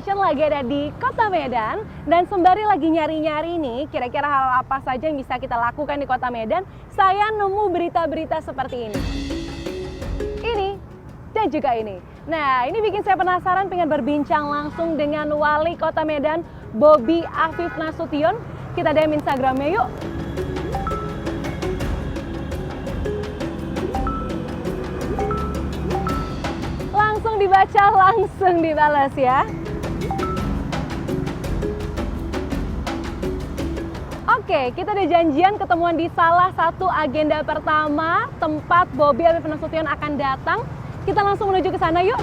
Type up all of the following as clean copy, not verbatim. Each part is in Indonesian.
Station lagi ada di Kota Medan dan sembari lagi nyari-nyari nih kira-kira hal apa saja yang bisa kita lakukan di Kota Medan, saya nemu berita-berita seperti ini. Ini dan juga ini. Nah, ini bikin saya penasaran pengen berbincang langsung dengan Wali Kota Medan, Bobi Afif Nasution. Kita DM Instagramnya yuk. Langsung dibaca, langsung dibalas ya. Oke, kita ada janjian ketemuan di salah satu agenda pertama tempat Bobi Afif Nasution akan datang. Kita langsung menuju ke sana yuk.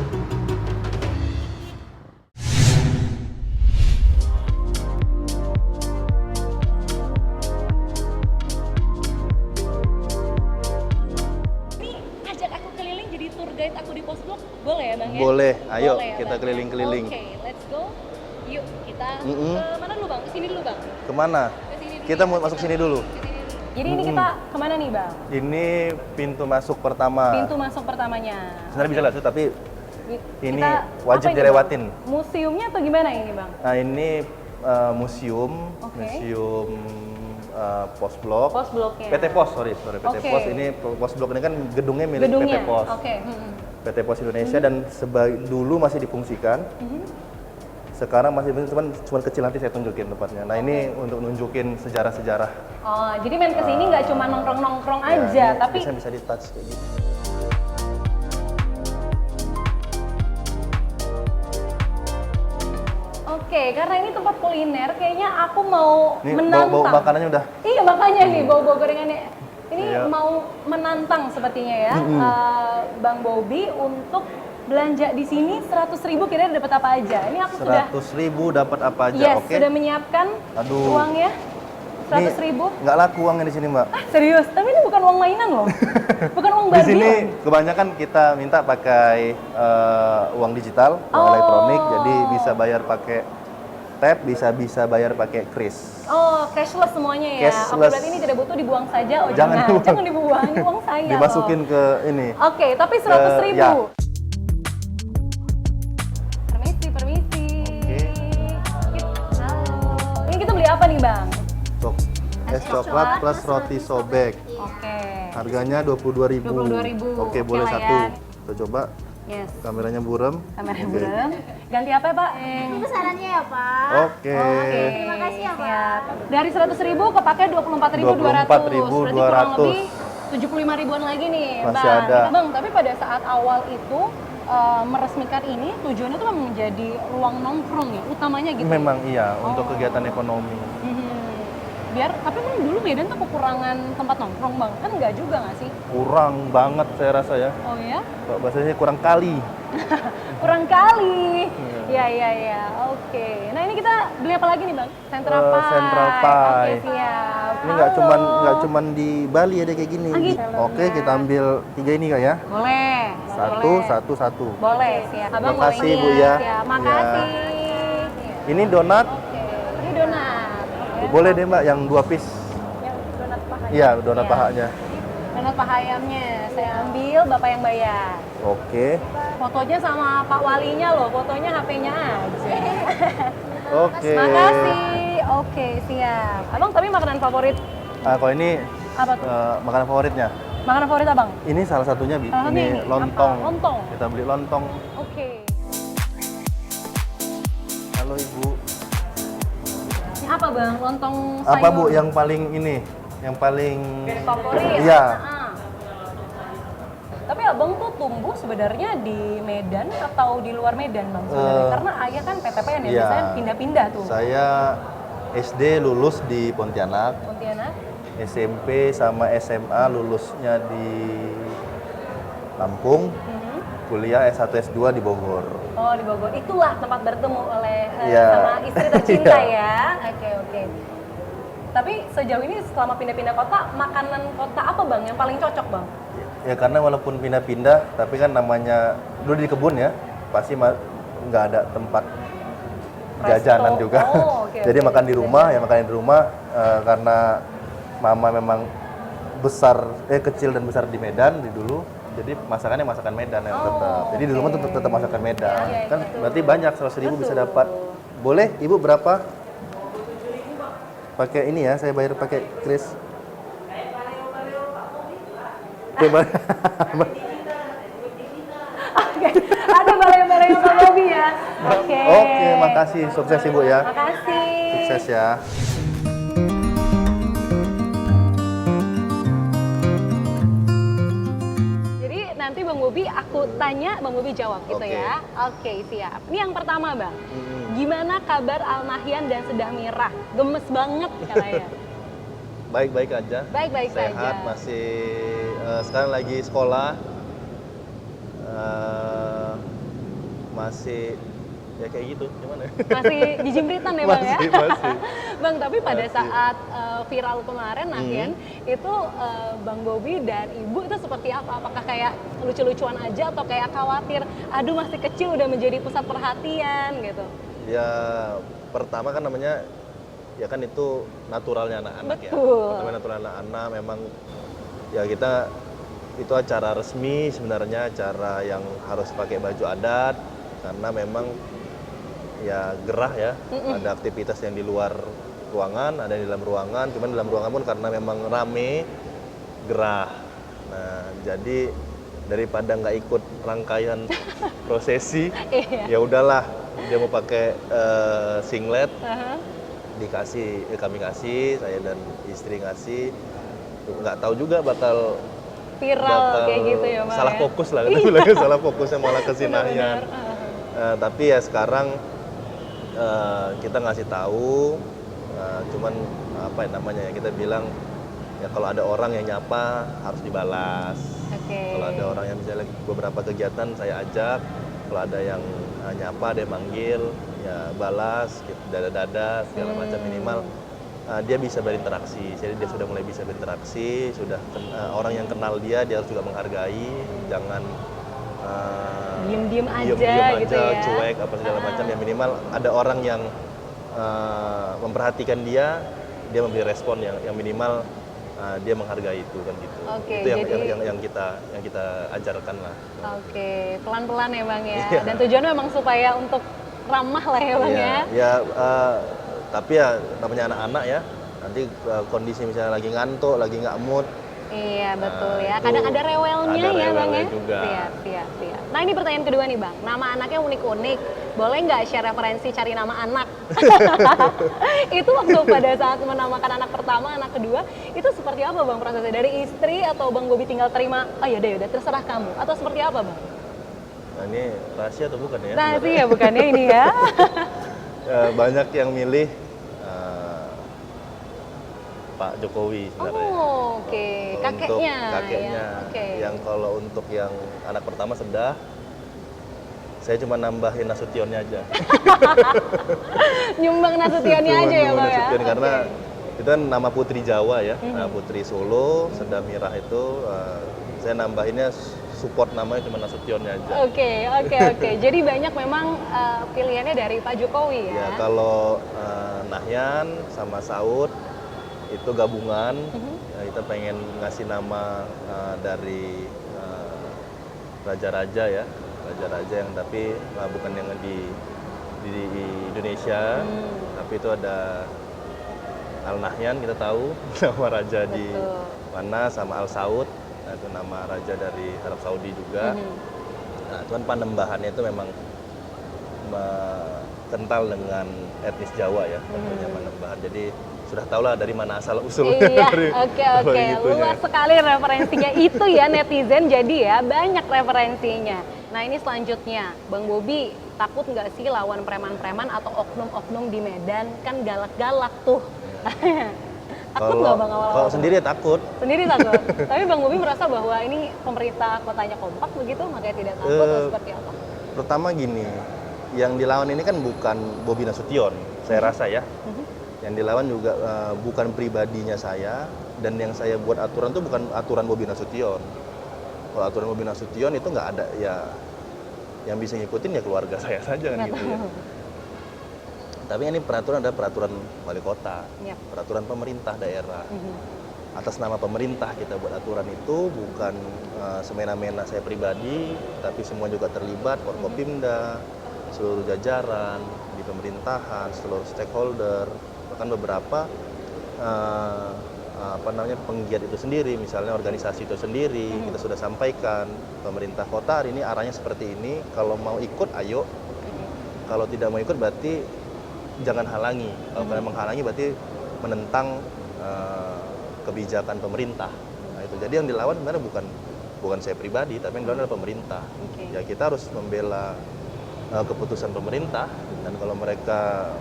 Aku di Postblok boleh ya Bang ya? Boleh, ayo boleh, ya, kita Bang? keliling-keliling. Oke, let's go. Yuk kita ke mana dulu Bang? Ke sini dulu Bang. Kemana? Ke sini dulu. Kita mau masuk sini dulu. Ke sini dulu. Jadi ini kita kemana nih Bang? Ini pintu masuk pertama. Pintu masuk pertamanya. Sebenarnya bisa langsung tapi ini Kita, wajib apa ini, dilewatin. Bang? Museumnya atau gimana ini Bang? Nah ini museum, Oke. museum Postblok. Postbloknya. PT Pos, sorry PT Oke. Pos. Ini Postblok ini kan gedungnya milik Gedungnya. PT Pos. Oke. PT Pos Indonesia dan dulu masih difungsikan. Sekarang masih cuman kecil, nanti saya tunjukin tempatnya. Nah ini untuk nunjukin sejarah-sejarah. Oh, jadi main ke sini nggak cuma nongkrong-nongkrong Ya, aja, ini tapi bisa di touch kayak gitu. oke, karena ini tempat kuliner, kayaknya aku mau Ini menantang. bau makanannya udah. Iya, makanya nih bau-bau gorengannya. Ini Iya. mau menantang sepertinya ya, Bang Bobi untuk belanja di sini 100.000 kira-kira dapat apa aja? Ini aku sudah 100.000 dapat apa aja, yes, oke? sudah menyiapkan Aduh. uangnya 100.000. Nggak laku uangnya di sini, Mbak. Ah, serius? Tapi ini bukan uang mainan loh. Bukan uang Di Barbie. sini loh. kebanyakan kita minta pakai uang digital, uang Oh. elektronik, jadi bisa bayar pakai tap, bisa bayar pakai kris. Oh, cashless semuanya ya. Oke, Cashless. berarti ini tidak butuh dibuang saja. Oh, Jangan dibuang. jangan dibuang. Ini uang saya Dimasukin loh. ke ini. Oke, tapi 100.000. ya. Permisi. Oke. Halo. Ini kita beli apa nih, Bang? Es coklat plus roti sobek. Oke. Harganya 22.000. 22.000. Oke, Oke boleh lah satu. ya. Kita coba. Yes. Kameranya buram. Kamera Oke. burem. Ganti apa ya, Pak? Ini pesanannya ya Pak. Oke. Oke. Terima kasih ya, Pak. Siap. Dari 100.000 kepake 24.200. 24.200. Berarti kurang lebih 75 ribuan lagi nih, Masih Bang. ada. Bang, tapi pada saat awal itu meresmikan ini tujuannya itu memang menjadi ruang nongkrong ya, utamanya gitu. Memang iya, untuk Oh. kegiatan ekonomi. Biar, tapi memang dulu Medan tuh kekurangan tempat nongkrong, Bang. Kan nggak juga nggak sih? Kurang banget saya rasa ya. Oh ya? Kalau bahasanya kurang kali. Kurang kali. Ya. Oke. Nah, ini kita beli apa lagi nih, Bang? Central Pie. Central Pie. Oke, siap. Ini nggak Halo. cuman di Bali ada kayak gini. Ah, gitu. Oke, kita ambil 3 ini Kak ya. Boleh. Satu. Boleh, siap. Abang mau Makasih, ini Bu, ya. Siap. Makasih. Ini donat. Oke. Ini donat. Oke. Boleh deh Mbak, yang 2 piece. Yang donat pahanya. Iya, donat Iya. pahanya. Donat paha ayamnya. Saya ambil, Bapak yang bayar. Oke. Fotonya sama Pak Walinya loh, fotonya HP-nya aja. Oke. Makasih. Oke, siap. Abang, tapi makanan favorit Kalau ini apa tuh? makanan favoritnya. Makanan favorit Abang? Ini salah satunya Bi. Salah satunya Ini ini. lontong. Apa? Lontong? Kita beli lontong. Oke. Halo Ibu. Ini apa Bang? Lontong sayur? Apa Bu yang paling ini? Yang paling favorit? Iya. Ah. Tapi Abang tuh tumbuh sebenarnya di Medan atau di luar Medan Bang sebenarnya? Karena ayah kan PTPN ya, iya. biasanya pindah-pindah tuh. Saya SD lulus di Pontianak, Pontianak? SMP sama SMA lulusnya di Lampung, kuliah S1 S2 di Bogor. Oh, di Bogor. Itulah tempat bertemu oleh Iya. sama istri tercinta Iya. ya. Oke. Tapi sejauh ini selama pindah-pindah kota, makanan kota apa Bang yang paling cocok Bang? Ya karena walaupun pindah-pindah, tapi kan namanya dulu di kebun ya, pasti nggak ada tempat jajanan Resto. juga. Oh, oke, Jadi oke. makan di rumah, ya makan di rumah karena mama memang kecil dan besar di Medan di dulu. Jadi masakannya masakan Medan yang Oh, tetap. Jadi di rumah tetap masakan Medan. Iya, Kan betul. berarti banyak 100.000 bisa Betul. dapat. Boleh Ibu berapa? Pakai ini ya, saya bayar pakai kris. Oke, Oke, ada balai-balai Pak Bobi ya. Oke. Oke, makasih. Sukses Ibu ya. Makasih. Sukses ya. Jadi nanti Bang Bobi aku tanya, Bang Bobi jawab gitu Oke. ya. Oke, siap. Ini yang pertama, Bang. Hmm. Gimana kabar Al-Nahyan dan Sedah Mirah? Gemes banget katanya. Baik-baik aja. Baik-baik saja. Sehat, masih sekarang lagi sekolah. Masih ya kayak gitu, gimana? Masih di Jimritan ya Bang ya? Masih. Bang, tapi pada Masih. saat viral kemarin Nahyan, itu Bang Bobi dan Ibu itu seperti apa? Apakah kayak lucu-lucuan aja atau kayak khawatir, aduh masih kecil udah menjadi pusat perhatian gitu? Ya pertama kan namanya ya kan itu naturalnya anak-anak ya. Betul. Namanya naturalnya anak-anak memang ya kita itu acara resmi sebenarnya, acara yang harus pakai baju adat karena memang ya gerah ya. Ada aktivitas yang di luar ruangan, ada yang di dalam ruangan. Cuman di dalam ruangan pun karena memang rame, gerah. Nah, jadi daripada nggak ikut rangkaian prosesi, Iya. ya udahlah dia mau pakai singlet, Aha. kami kasih, saya dan istri ngasih. Nggak tahu juga bakal Viral kayak gitu ya Bang salah ya? fokus lah kita bilangnya, salah fokusnya malah ke si Nahyan. Benar-benar. Tapi ya sekarang kita ngasih tahu, cuman apa ya namanya ya, kita bilang ya kalau ada orang yang nyapa harus dibalas. Oke. Kalau ada orang yang misalnya beberapa kegiatan saya ajak, kalau ada yang nyapa, ada yang manggil, ya balas, gitu, dada-dada segala macam minimal. Dia bisa berinteraksi, jadi dia sudah mulai bisa berinteraksi, sudah orang yang kenal dia harus juga menghargai, jangan Diem-diem aja diem-diem gitu ya. cuek apa segala macam, ya minimal ada orang yang memperhatikan dia memberi respon yang minimal dia menghargai itu kan gitu. Oke, Itu jadi- yang kita ajarkan lah. Oke, pelan-pelan ya Bang ya. Iya. Dan tujuannya memang supaya untuk ramah lah ya Bang ya. Ya, tapi ya namanya anak-anak ya, nanti kondisi misalnya lagi ngantuk, lagi nggak mood, Iya betul ya. Nah, Kadang itu ada rewelnya ada ya Bang rewelnya ya. juga. Siap. Nah ini pertanyaan kedua nih Bang. Nama anaknya unik-unik. Boleh nggak share referensi cari nama anak? Itu waktu pada saat menamakan anak pertama, anak kedua, itu seperti apa Bang prosesnya? Dari istri atau Bang Bobi tinggal terima, oh yaudah terserah kamu? Atau seperti apa Bang? Nah, ini rahasia atau bukan ya? Nah sih ya bukannya ini ya. Banyak yang milih Pak Jokowi sebenarnya. Oh oke, kakeknya. Untuk kakeknya. Ya. Oke. Yang kalau untuk yang anak pertama Sedah, saya cuma nambahin Nasutionnya aja. Nyumbang Nasutionnya Cuma aja ya nambahin Bang ya? Nasution, karena Oke. itu kan nama putri Jawa ya. Nah, putri Solo, Sedah Mirah itu saya nambahinnya support namanya cuma Nasutionnya aja. Oke. Jadi banyak memang pilihannya dari Pak Jokowi Ya, ya? kalau Nahyan sama Saud itu gabungan. Ya, kita pengen ngasih nama dari raja-raja ya, raja-raja yang tapi bukan yang di Indonesia, tapi itu ada Al Nahyan kita tahu nama raja di Betul. mana, sama Al Saud, nah, itu nama raja dari Arab Saudi juga. Nah, cuman panembahannya itu memang kental dengan etnis Jawa ya, tentunya Panembahan. Jadi sudah tahulah dari mana asal usulnya. Iya, dari oke. itunya. Luas sekali referensinya itu ya netizen, jadi ya banyak referensinya. Nah ini selanjutnya, Bang Bobi takut nggak sih lawan preman-preman atau oknum-oknum di Medan? Kan galak-galak tuh. Takut nggak Bang awal-awal? Kalau sendiri ya takut. Sendiri takut. Tapi Bang Bobi merasa bahwa ini pemerintah kotanya kompak begitu, makanya tidak takut atau seperti apa? Pertama gini, yang dilawan ini kan bukan Bobi Nasution, saya rasa ya. Yang dilawan juga bukan pribadinya saya, dan yang saya buat aturan itu bukan aturan Bobi Nasution. Kalau aturan Bobi Nasution itu nggak ada ya, yang bisa ngikutin ya keluarga saya saja kan gitu ya. Tapi ini peraturan adalah peraturan wali kota, Yap. peraturan pemerintah daerah. atas nama pemerintah kita buat aturan itu, bukan semena-mena saya pribadi, tapi semua juga terlibat, Forkopimda, seluruh jajaran di pemerintahan, seluruh stakeholder, bahkan beberapa penggiat itu sendiri, misalnya organisasi itu sendiri. Kita sudah sampaikan, pemerintah kota hari ini arahnya seperti ini, kalau mau ikut ayo, kalau tidak mau ikut berarti jangan halangi, kalau kalian menghalangi berarti menentang kebijakan pemerintah. Nah, itu jadi yang dilawan sebenarnya bukan saya pribadi, tapi yang dilawan adalah pemerintah. Ya kita harus membela keputusan pemerintah, dan kalau mereka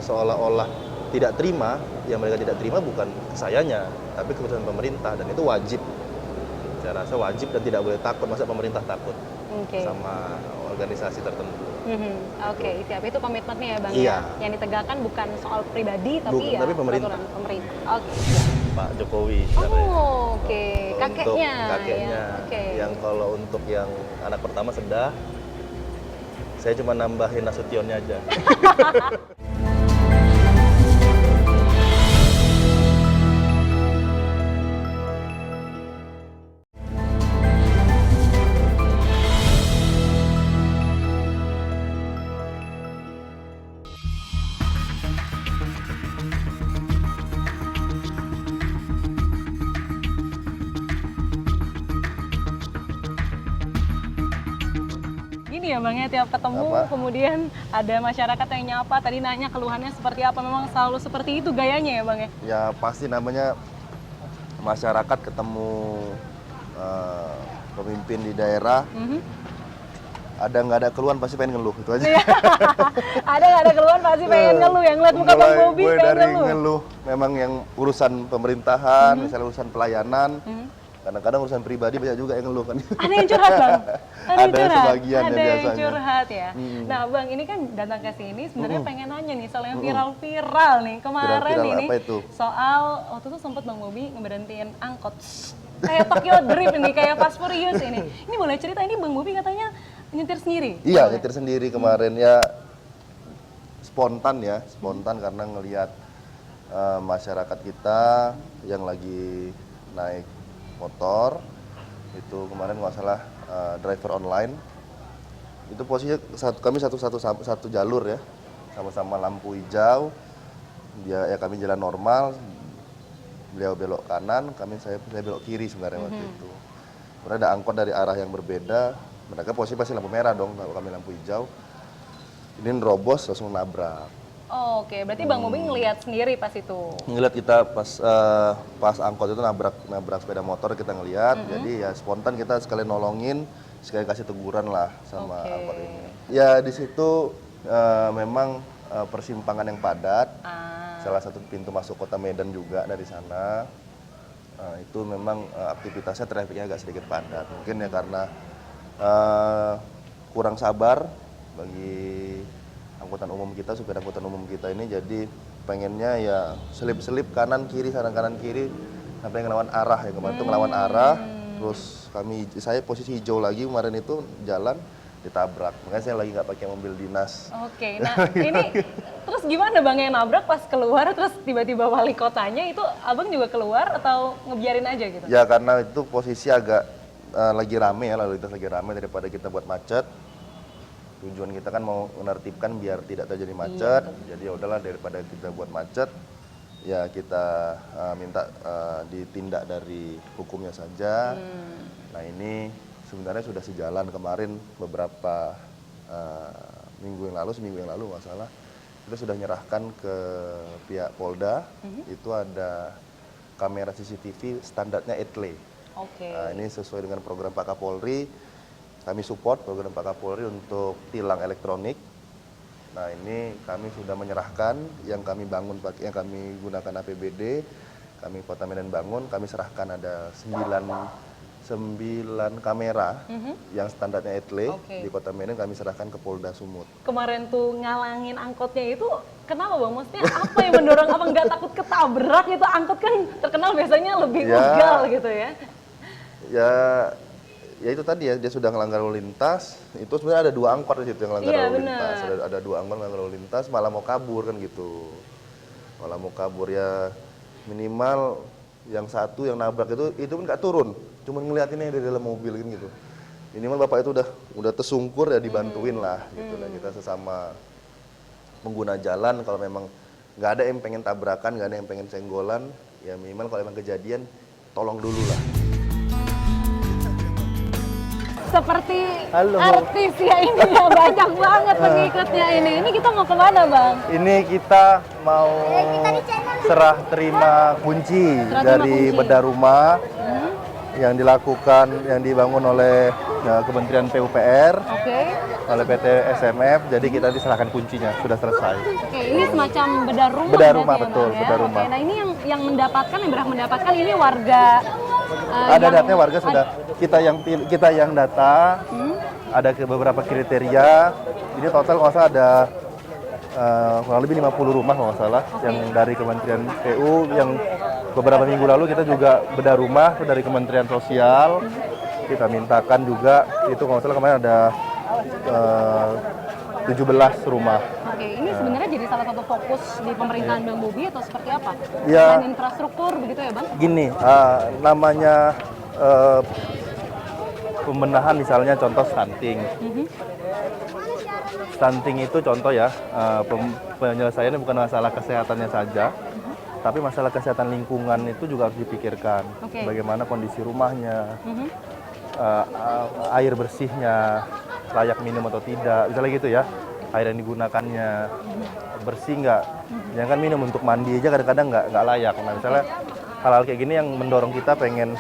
seolah-olah tidak terima, yang mereka tidak terima bukan sayanya, tapi keputusan pemerintah, dan itu wajib. Saya rasa wajib dan tidak boleh takut. Masa pemerintah takut sama organisasi tertentu? Oke, siap. Itu komitmennya ya Bang Iya. ya? Yang ditegakkan bukan soal pribadi, tapi Tapi pemerintah. peraturan pemerintah. Oke. Pak Jokowi. Oh, oke. Untuk Kakeknya. kakeknya. Ya. Oke. Yang kalau untuk yang anak pertama Sedah, saya cuma nambahin Nasutionnya aja. Gini ya Bang ya, tiap ketemu Apa? kemudian ada masyarakat yang nyapa, tadi nanya keluhannya seperti apa, memang selalu seperti itu gayanya ya Bang ya? Ya pasti namanya masyarakat ketemu pemimpin di daerah, ada nggak ada keluhan pasti pengen ngeluh, itu aja. Ada nggak ada keluhan pasti pengen ngeluh, yang lihat muka Bang Bobi Gue pengen dari ngeluh. ngeluh, memang yang urusan pemerintahan, misalnya urusan pelayanan, kadang-kadang urusan pribadi banyak juga yang ngeluh kan. Ada yang curhat Bang? Ada sebagian ya ada yang biasanya. curhat ya. Nah Bang, ini kan datang ke sini sebenarnya pengen nanya nih soal yang viral-viral nih kemarin. Viral-viral ini apa itu? soal waktu itu sempat Bang Bobi ngeberhentiin angkot. Kayak Tokyo Drift ini, kayak Fast Furious ini. Ini boleh cerita, ini Bang Bobi katanya nyetir sendiri? Iya, nyetir sendiri kemarin ya, spontan karena ngelihat masyarakat kita yang lagi naik motor, itu kemarin nggak salah driver online, itu posisinya kami satu jalur ya, sama-sama lampu hijau, kami jalan normal, beliau belok kanan, saya belok kiri sebenarnya waktu itu. Kemudian ada angkot dari arah yang berbeda, mereka posisi pasti lampu merah dong, kalau kami lampu hijau. Ini nerobos langsung nabrak. Oh, oke, berarti Bang Bobi ngelihat sendiri pas itu. Ngelihat kita pas angkot itu nabrak sepeda motor, kita ngelihat, jadi ya spontan kita sekalian nolongin, sekalian kasih teguran lah sama angkot ini. Ya di situ memang persimpangan yang padat, salah satu pintu masuk kota Medan juga dari sana. Itu memang aktivitasnya trafiknya agak sedikit padat, mungkin ya karena kurang sabar bagi angkutan umum kita, supir angkutan umum kita ini, jadi pengennya ya selip-selip kanan kiri sampai ngelawan arah ya, kemarin itu ngelawan arah, terus saya posisi hijau lagi kemarin itu jalan ditabrak, makanya saya lagi nggak pakai mobil dinas. Oke, nah ini terus gimana Bang yang nabrak pas keluar, terus tiba-tiba wali kotanya itu Abang juga keluar atau ngebiarin aja gitu? Ya karena itu posisi agak lagi rame ya, lalu lintas lagi rame, daripada kita buat macet. Tujuan kita kan mau menertibkan biar tidak terjadi macet, jadi ya udahlah daripada kita buat macet, ya kita minta ditindak dari hukumnya saja. Nah ini sebenarnya sudah sejalan, kemarin beberapa seminggu yang lalu nggak salah, kita sudah nyerahkan ke pihak Polda, itu ada kamera CCTV standarnya ETLE. Nah, ini sesuai dengan program Pak Kapolri. Kami support program Pak Kapolri untuk tilang elektronik. Nah ini kami sudah menyerahkan yang kami bangun, yang kami gunakan APBD, kami Kota Medan bangun, kami serahkan ada 9 kamera yang standarnya ETLE di Kota Medan, kami serahkan ke Polda Sumut. Kemarin tuh ngalangin angkotnya itu kenapa Bang? Maksudnya apa yang mendorong Abang nggak takut ketabrak gitu? Angkot kan terkenal biasanya lebih ugal gitu ya. Ya itu tadi ya, dia sudah melanggar lalu lintas, itu sebenarnya ada 2 angkot di situ yang melanggar lalu lintas. Ada 2 angkot melanggar lalu lintas, malah mau kabur kan gitu. Malah mau kabur ya, minimal yang satu yang nabrak itu pun nggak turun, cuma ngeliatinnya dari dalam mobil kan gitu. Ini mah bapak itu udah tersungkur ya, dibantuin lah gitu. Dan kita sesama pengguna jalan, kalau memang nggak ada yang pengen tabrakan, nggak ada yang pengen senggolan, ya minimal kalau memang kejadian tolong dulu lah. Seperti Halo. artis ya ini ya, banyak banget pengikutnya ini. Ini kita mau kemana Bang? Ini kita mau serah terima kunci Serah terima dari kunci. bedah rumah yang dibangun oleh Kementerian PUPR, Oke. oleh PT SMF. Jadi kita diserahkan kuncinya, sudah selesai. Oke, ini semacam bedah rumah. Bedah berarti rumah, ya, betul, Bang, ya? bedah Oke, rumah. nah ini yang mendapatkan, yang berhak mendapatkan ini warga. Ada datanya, warga sudah kita yang data. Ada beberapa kriteria. Ini total kalau nggak salah ada kurang lebih 50 rumah kalau nggak salah, yang dari Kementerian PU. Yang beberapa minggu lalu kita juga bedah rumah dari Kementerian Sosial. Kita mintakan juga, itu kalau nggak salah kemarin ada 17 rumah. Oke, ini sebenarnya jadi salah satu fokus di pemerintahan Bang Bobi atau seperti apa? Ya. Selain infrastruktur begitu ya Bang? Gini, namanya pembenahan, misalnya contoh stunting. Stunting itu contoh ya, penyelesaiannya bukan masalah kesehatannya saja, tapi masalah kesehatan lingkungan itu juga harus dipikirkan. Oke. Bagaimana kondisi rumahnya, air bersihnya, layak minum atau tidak, misalnya gitu ya. Air yang digunakannya bersih nggak? Jangan kan minum, untuk mandi aja kadang-kadang nggak layak. Nah misalnya hal-hal kayak gini yang mendorong kita pengen,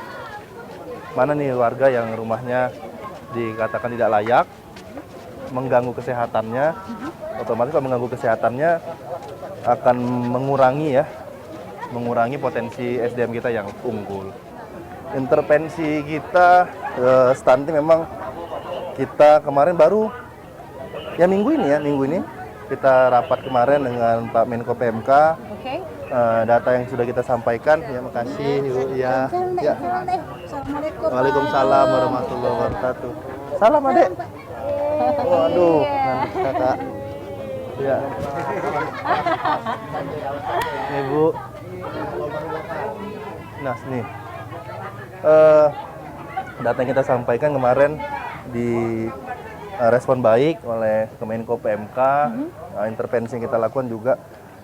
mana nih warga yang rumahnya dikatakan tidak layak, mengganggu kesehatannya, otomatis kalau mengganggu kesehatannya akan mengurangi potensi SDM kita yang unggul. Intervensi kita stunting memang kita kemarin baru ya minggu ini kita rapat kemarin dengan Pak Menko PMK. Oke. Data yang sudah kita sampaikan, ya makasih Ibu. Ya. Ya. Assalamualaikum. Waalaikumsalam warahmatullahi wabarakatuh. Salam Adek. Waduh, kakak. Ya. Ibu. Nah, nih. Data yang kita sampaikan kemarin di respon baik oleh Kemenko PMK. Intervensi yang kita lakukan juga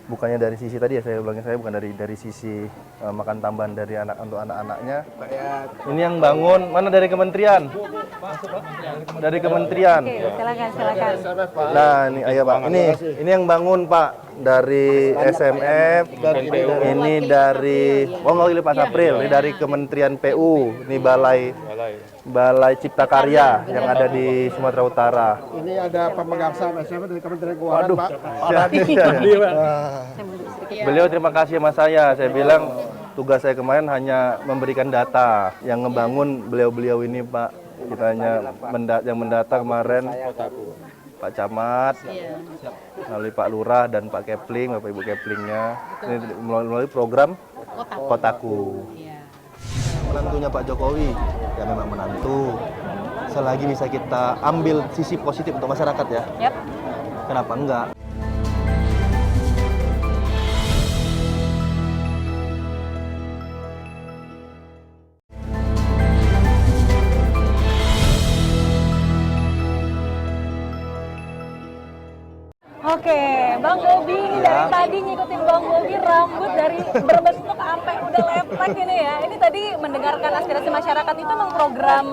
bukannya dari sisi tadi ya, saya ulangi, saya bukan dari sisi makan tambahan dari untuk anak-anaknya. Ini yang bangun mana dari kementerian? Dari kementerian. Oke, silakan. Nah, ini ayo Pak. Ini yang bangun Pak dari SMF. Ini dari Pak Sapril, ini dari Kementerian PU. Ini Balai Cipta Karya yang ada di Sumatera Utara. Ini ada pemegang saham SMF dari Kementerian Keuangan, Waduh. Pak. Beliau terima kasih sama saya. Saya bilang tugas saya kemarin hanya memberikan data, yang ngebangun beliau-beliau ini Pak. Kita hanya yang mendata kemarin Pak Camat, melalui Pak Lurah dan Pak Kepling, Bapak Ibu Keplingnya. Ini melalui program Kotaku. Menantunya Pak Jokowi, ya memang menantu. Selagi bisa kita ambil sisi positif untuk masyarakat ya, Yap. kenapa enggak? Oke, Bang Bobi ini dari tadi ngikutin Bang Bobi, rambut dari berbentuk sampai udah lepek ini ya. Ini tadi mendengarkan aspirasi masyarakat, itu memang program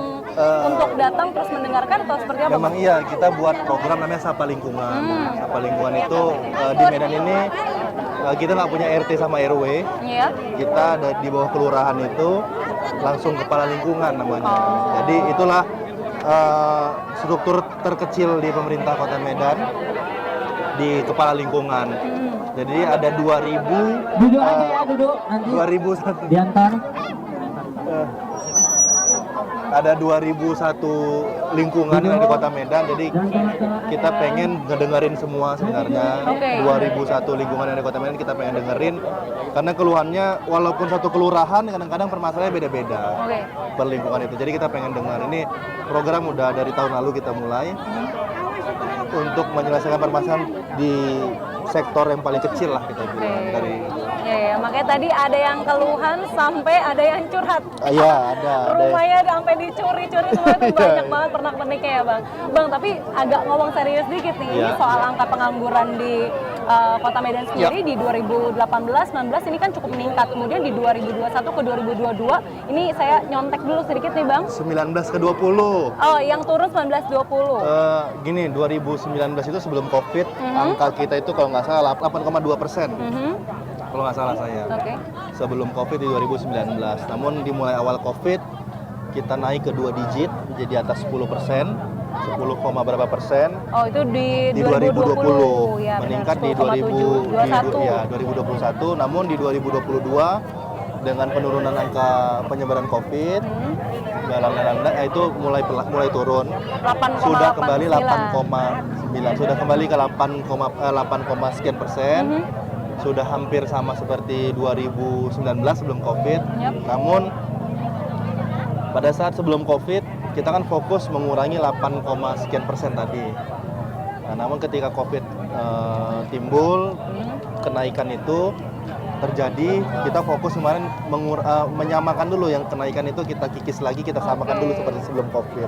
untuk datang terus mendengarkan atau seperti apa? Memang Bang? iya, kita buat program namanya Sapa Lingkungan. Sapa Lingkungan itu di Medan ini kita nggak punya RT sama RW. Iya. Kita ada di bawah kelurahan itu langsung kepala lingkungan namanya. Jadi itulah struktur terkecil di pemerintah Kota Medan, di kepala lingkungan. Jadi ada 2000 Duduk aja ya, duduk nanti 2001 diantar. ada 2001 lingkungan yang ada di Kota Medan. Jadi kita pengen ngedengerin semua sebenarnya. Oke. 2001 lingkungan yang ada di Kota Medan kita pengen dengerin, karena keluhannya walaupun satu kelurahan kadang-kadang permasalahannya beda-beda. Oke. Per lingkungan itu. Jadi kita pengen dengar. Ini program udah dari tahun lalu kita mulai untuk menyelesaikan permasalahan di sektor yang paling kecil lah kita bilang dari. Ya, makanya tadi ada yang keluhan sampai ada yang curhat. Iya, ada. Rumahnya sampai dicuri-curi semua itu banyak banget pernak-perniknya ya Bang. Bang, tapi agak ngomong serius dikit nih ini soal angka pengangguran di Kota Medan sendiri di 2018-19 ini kan cukup meningkat. Kemudian di 2021 ke 2022 ini saya nyontek dulu sedikit nih Bang. 19 ke 20. Oh, yang turun 19-20. Gini, 2019 itu sebelum COVID, angka kita itu kalau nggak salah 8,2%. Kalau nggak salah saya. Oke. Sebelum COVID di 2019. Namun dimulai awal COVID, kita naik ke 2 digit, jadi atas 10%. 10, berapa persen? Oh, itu di 2020. Ya, meningkat di 2021. Namun di 2022 dengan penurunan angka penyebaran COVID, itu mulai turun. 8,89. Sudah kembali 8,9. Sudah kembali ke 8, sekian persen. Sudah hampir sama seperti 2019 sebelum COVID. Namun pada saat sebelum COVID kita kan fokus mengurangi 8, sekian persen tadi. Nah, namun ketika COVID timbul, kenaikan itu terjadi, kita fokus kemarin menyamakan dulu yang kenaikan itu kita kikis lagi, kita samakan dulu seperti sebelum COVID.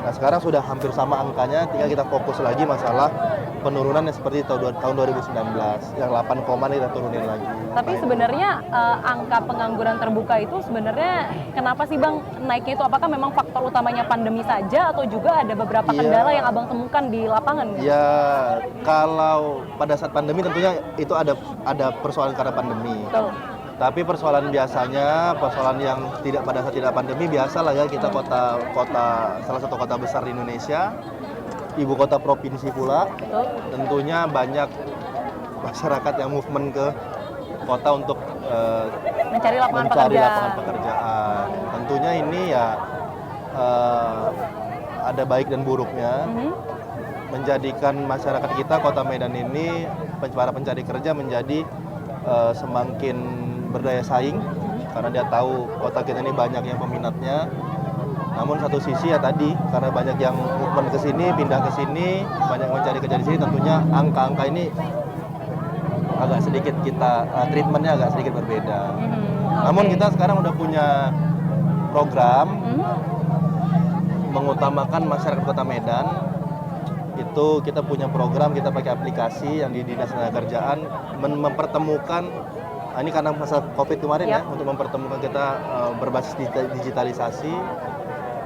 Nah, sekarang sudah hampir sama angkanya, tinggal kita fokus lagi masalah penurunan yang seperti tahun 2019, yang 8, kita turunin lagi. Tapi sebenarnya angka pengangguran terbuka itu sebenarnya kenapa sih Bang naiknya itu? Apakah memang faktor utamanya pandemi saja atau juga ada beberapa kendala yang Abang temukan di lapangan? Ya, kalau pada saat pandemi tentunya itu ada persoalan karena pandemi. Betul. Tapi persoalan biasanya, persoalan yang tidak pada saat tidak pandemi, biasalah ya kita salah satu kota besar di Indonesia, ibu kota provinsi pula. Betul. Tentunya banyak masyarakat yang movement ke kota untuk mencari lapangan pekerjaan. Tentunya ini ya ada baik dan buruknya. Menjadikan masyarakat kita Kota Medan ini, para pencari kerja menjadi semakin berdaya saing karena dia tahu kota kita ini banyak yang peminatnya. Namun satu sisi ya tadi, karena banyak yang movement ke sini, pindah ke sini, banyak mencari kerja di sini, tentunya angka-angka ini agak sedikit treatmentnya agak sedikit berbeda. Namun kita sekarang udah punya program mengutamakan masyarakat Kota Medan. Itu kita punya program, kita pakai aplikasi yang di Dinas Tenagakerjaan mempertemukan, ini karena masa COVID kemarin ya, untuk mempertemukan kita berbasis digitalisasi,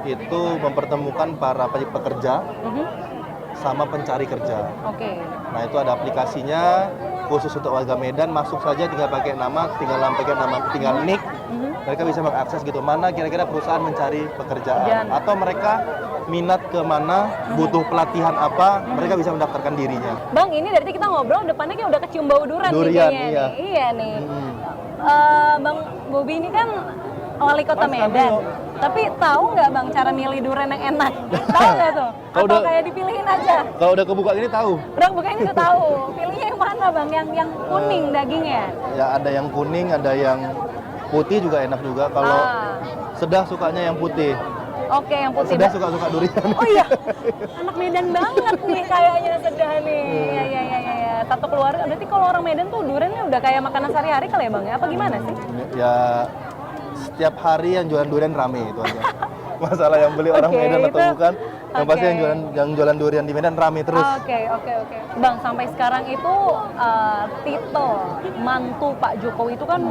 itu mempertemukan para pekerja sama pencari kerja. Nah, itu ada aplikasinya khusus untuk warga Medan, masuk saja tinggal pakai nama, tinggal nick, mereka bisa mengakses gitu, mana kira-kira perusahaan mencari pekerjaan atau mereka minat ke mana, butuh pelatihan apa, mereka bisa mendaftarkan dirinya. Bang, ini dari kita ngobrol depannya kayak udah kecium bau durian Iya. Iya nih. Bang Bobi ini kan wali kota Medan. Tapi tahu nggak Bang cara milih durian yang enak? Tahu nggak tuh? Atau kayak dipilihin aja? Kalau udah kebuka gini tahu. Udah kebuka ini udah tahu. Pilihnya yang mana Bang? Yang kuning dagingnya? Ya ada yang kuning, ada yang putih juga enak juga. Kalau Sedah sukanya yang putih. Oke, yang putih. Sedah suka durian. Oh iya, anak Medan banget nih kayaknya Sedah nih. Ya. Satu keluarga. Berarti kalau orang Medan tuh duriannya udah kayak makanan sehari-hari kali ya Bang? Apa gimana sih? Ya setiap hari yang jualan durian rame itu aja. Masalah yang beli orang Medan atau bukan, yang pasti yang jualan durian di Medan rame terus. Oke. Bang, sampai sekarang itu titel mantu Pak Jokowi itu kan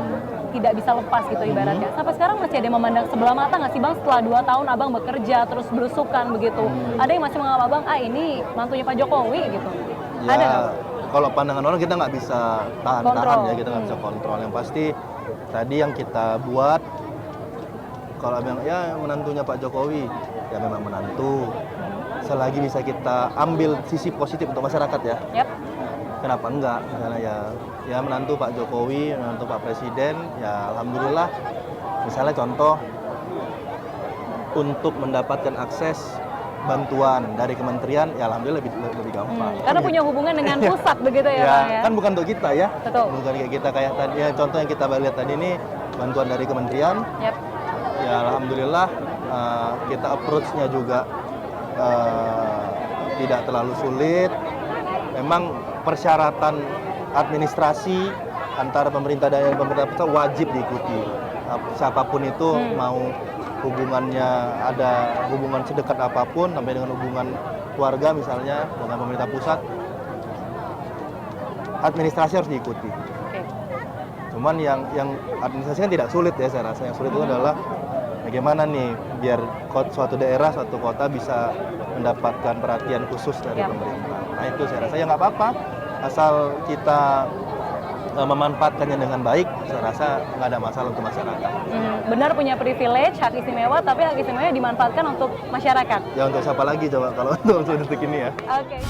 tidak bisa lepas gitu ibaratnya. Sampai sekarang masih ada yang memandang sebelah mata nggak sih Bang setelah 2 tahun Abang bekerja terus belusukan begitu? Ada yang masih menganggap Abang, ini mantunya Pak Jokowi gitu? Ya, ada nggak? kalau pandangan orang kita nggak bisa tahan ya, kita nggak bisa kontrol. Yang pasti tadi yang kita buat, kalau memang ya menantunya Pak Jokowi, ya memang menantu. Selagi bisa kita ambil sisi positif untuk masyarakat ya. Kenapa enggak? Misalnya ya menantu Pak Jokowi, menantu Pak Presiden, ya alhamdulillah. Misalnya contoh untuk mendapatkan akses bantuan dari kementerian, ya alhamdulillah lebih gampang. Karena punya hubungan dengan pusat begitu ya Bang ya? Kan bukan untuk kita ya. Betul. Bukan kayak kita kayak tadi ya, contoh yang kita lihat tadi ini bantuan dari kementerian. Ya alhamdulillah kita approach-nya juga tidak terlalu sulit. Memang persyaratan administrasi antara pemerintah daerah dan pemerintah pusat wajib diikuti. Siapapun itu mau hubungannya ada hubungan sedekat apapun sampai dengan hubungan keluarga misalnya dengan pemerintah pusat, administrasi harus diikuti. Oke. Cuman yang administrasi kan tidak sulit ya, saya rasa yang sulit itu adalah bagaimana nih biar suatu daerah, suatu kota bisa mendapatkan perhatian khusus dari pemerintah. Nah itu saya rasa ya nggak apa-apa, asal kita memanfaatkannya dengan baik, saya rasa nggak ada masalah untuk masyarakat. Benar punya privilege, hak istimewa, tapi hak istimewa dimanfaatkan untuk masyarakat. Ya untuk siapa lagi coba kalau untuk detik ini ya. Oke.